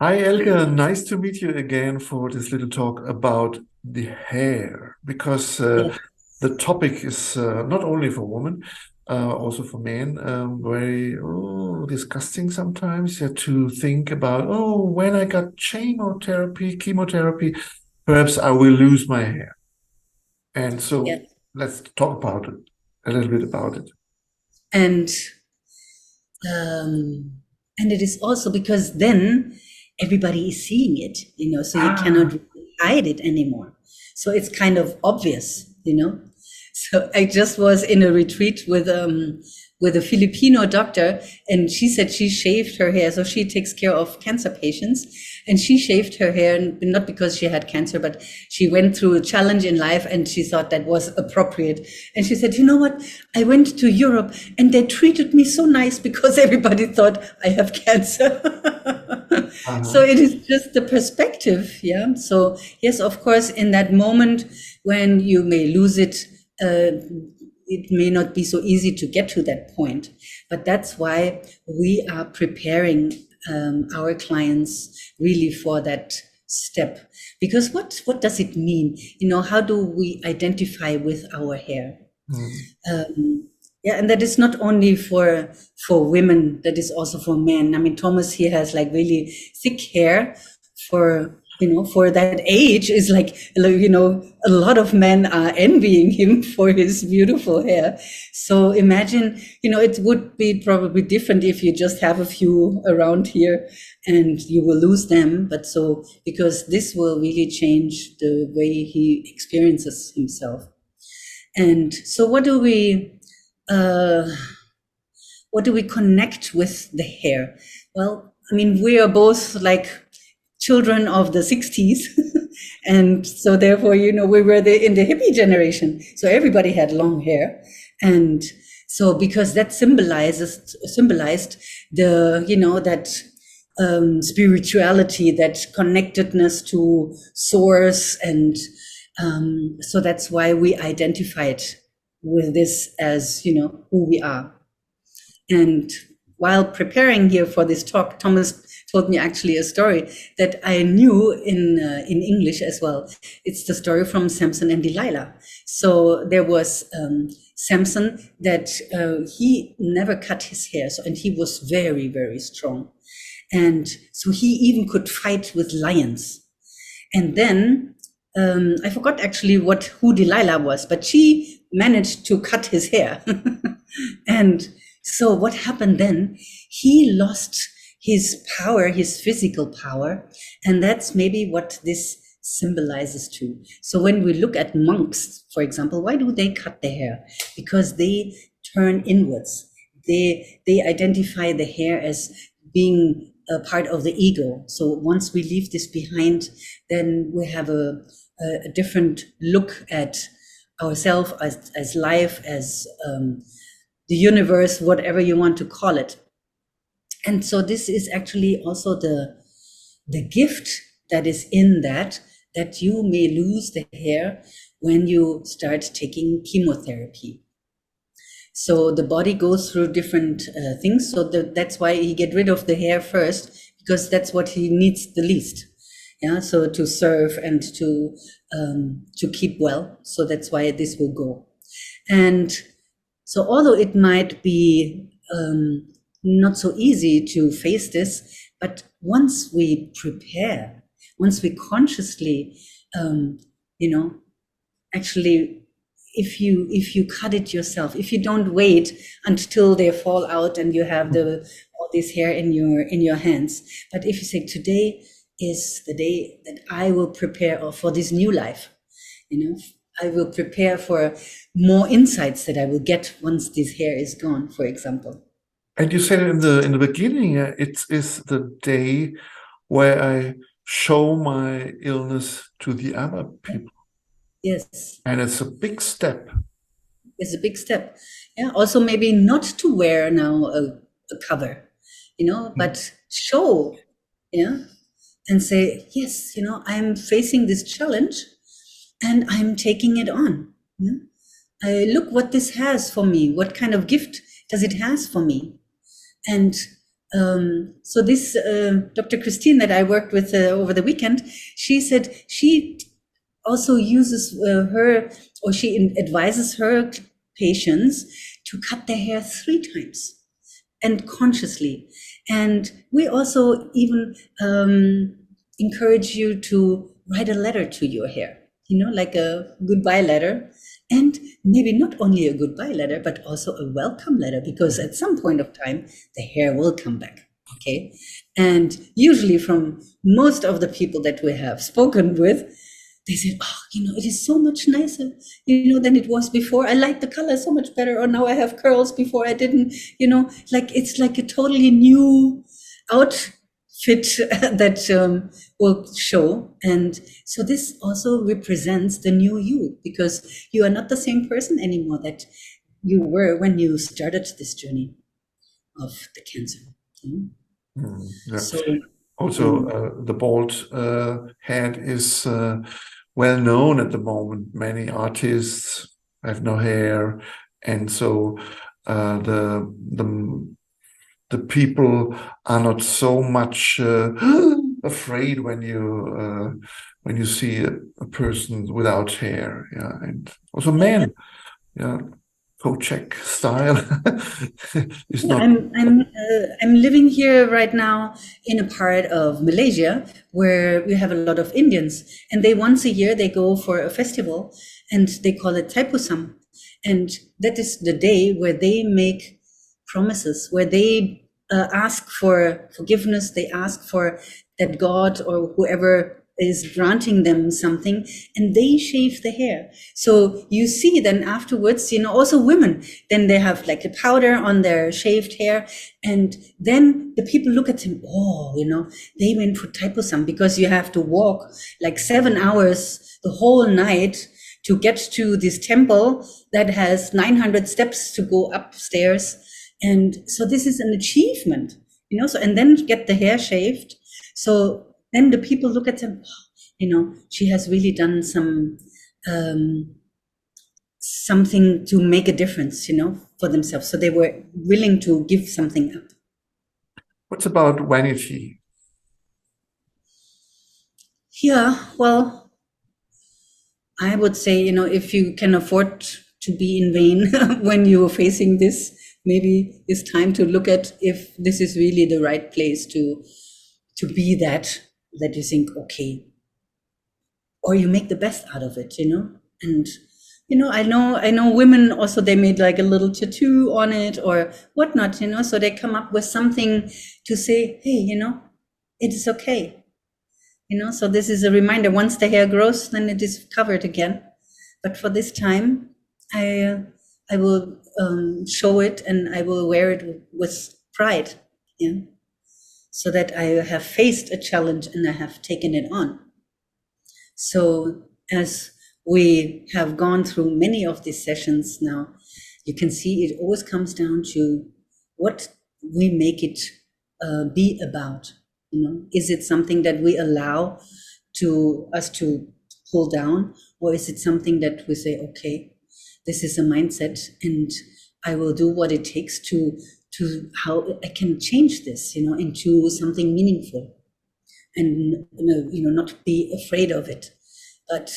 Hi, Elke. Nice to meet you again for this little talk about the hair, because Yeah. the topic is not only for women, also for men, very disgusting sometimes. You have to think about, oh, when I got chemotherapy, perhaps I will lose my hair. And Yeah. so let's talk about it, a little bit about it. And um, and it is also because then everybody is seeing it, so you cannot Ah, really hide it anymore. So it's kind of obvious. So I just was in a retreat with a Filipino doctor, and she said she shaved her hair. So she takes care of cancer patients, and she shaved her hair, not because she had cancer, but she went through a challenge in life, and she thought that was appropriate. And she said, "You know what? I went to Europe, and they treated me so nice because everybody thought I have cancer." So uh-huh. it is just the perspective, yeah. So yes, of course, in that moment when you may lose it, uh, it may not be so easy to get to that point. But that's why we are preparing our clients really for that step. Because what does it mean? How do we identify with our hair? Mm. Yeah, and that is not only for women, that is also for men. I mean, Thomas here has like really thick hair for that age is like, a lot of men are envying him for his beautiful hair. So imagine, it would be probably different if you just have a few around here and you will lose them. But so, because this will really change the way he experiences himself. And so uh, what do we connect with the hair? Well, I mean, we are both like children of the 60s. And so therefore, we were in the hippie generation. So everybody had long hair. And so because that symbolized that spirituality, that connectedness to source. And so that's why we identified with this as, who we are. And while preparing here for this talk, Thomas told me actually a story that I knew in English as well. It's the story from Samson and Delilah. So there was Samson that he never cut his hair, and he was very, very strong, and so he even could fight with lions. And then I forgot actually who Delilah was, but she managed to cut his hair. And so what happened then? He lost his power, his physical power, and that's maybe what this symbolizes too. So when we look at monks, for example, why do they cut their hair? Because they turn inwards. They identify the hair as being a part of the ego. So once we leave this behind, then we have a different look at ourselves, as life, as the universe, whatever you want to call it. And so this is actually also the gift that is in that you may lose the hair when you start taking chemotherapy. So the body goes through different things. So that's why he get rid of the hair first, because that's what he needs the least. Yeah, so to serve and to keep well. So that's why this will go. And so although it might be not so easy to face this, but once we prepare, once we consciously, um, you know, actually, if you cut it yourself, if you don't wait until they fall out and you have the all this hair in your hands, but if you say today is the day that I will prepare for this new life, you know, I will prepare for more insights that I will get once this hair is gone, for example. And you said in the beginning, it is the day where I show my illness to the other people, Yes, and it's a big step. it's a big step. Yeah. Also, maybe not to wear now a cover, but show, yeah, and say, yes, I'm facing this challenge and I'm taking it on. Yeah? I look what this has for me. What kind of gift does it has for me? And So this Dr. Christine that I worked with over the weekend, she said she also uses her, or she advises her patients to cut their hair 3 times and consciously. And we also even encourage you to write a letter to your hair, like a goodbye letter. And maybe not only a goodbye letter, but also a welcome letter, because at some point of time, the hair will come back. Okay. And usually from most of the people that we have spoken with, they said, oh, it is so much nicer, than it was before. I like the color so much better. Or now I have curls, before I didn't, like it's like a totally new outfit that will show. And so this also represents the new you, because you are not the same person anymore that you were when you started this journey of the cancer. Yeah. So also, the bald head is well known at the moment. Many artists have no hair, and so the people are not so much afraid when you see a person without hair. Yeah, and also men. Yeah, Kochek style is yeah, not. I'm living here right now in a part of Malaysia where we have a lot of Indians, and they once a year they go for a festival, and they call it Thaipusam, and that is the day where they make promises, where they ask for forgiveness, they ask for that God or whoever is granting them something, and they shave the hair. So you see then afterwards, also women, then they have like a powder on their shaved hair, and then the people look at them, oh, they went for Thaipusam, because you have to walk like 7 hours the whole night to get to this temple that has 900 steps to go upstairs. And so this is an achievement, so, and then get the hair shaved. So then the people look at them, she has really done something to make a difference, for themselves. So they were willing to give something up. What's about vanity? Yeah, well, I would say, if you can afford to be in vain when you're facing this, maybe it's time to look at if this is really the right place to be that you think, okay, or you make the best out of it, and I know women also, they made like a little tattoo on it or whatnot, so they come up with something to say, hey, it is okay, so this is a reminder. Once the hair grows, then it is covered again, but for this time I will show it, and I will wear it with pride, so that I have faced a challenge and I have taken it on. So as we have gone through many of these sessions now, you can see it always comes down to what we make it be about. Is it something that we allow us to pull down, or is it something that we say, okay, this is a mindset, and I will do what it takes to how I can change this, into something meaningful, and not be afraid of it. But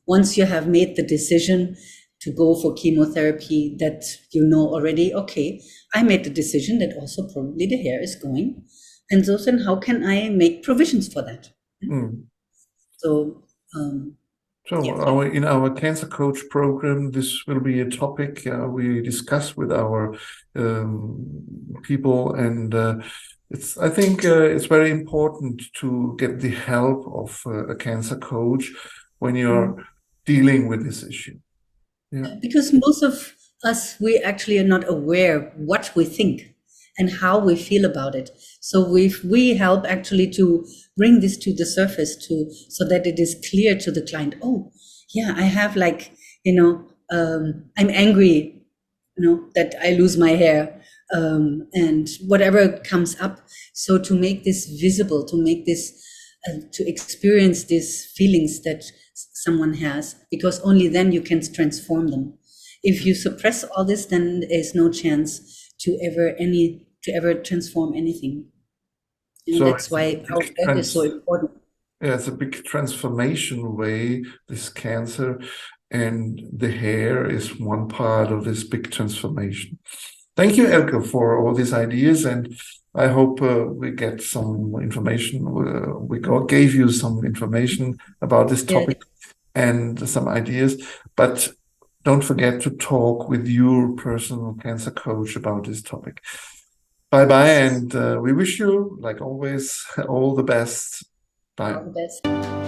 once you have made the decision to go for chemotherapy, that already, okay, I made the decision that also probably the hair is going, and so then how can I make provisions for that? So in our cancer coach program, this will be a topic we discuss with our people, and I think it's very important to get the help of a cancer coach when you're dealing with this issue. Yeah. Because most of us, we actually are not aware what we think and how we feel about it. So we help actually to bring this to the surface so that it is clear to the client. Oh, yeah, I have I'm angry, that I lose my hair, and whatever comes up. So to make this visible, to make this, to experience these feelings that someone has, because only then you can transform them. If you suppress all this, then there's no chance to ever any to ever transform anything. And So that's it's a why our big breath is so important. yeah, it's a big transformation way, this cancer, and the hair is one part of this big transformation. Thank you, Elke, for all these ideas, and I hope we get some information. Gave you some information about this Yeah, topic and some ideas, but don't forget to talk with your personal cancer coach about this topic. Bye-bye, and we wish you, like always, all the best. Bye. all the best.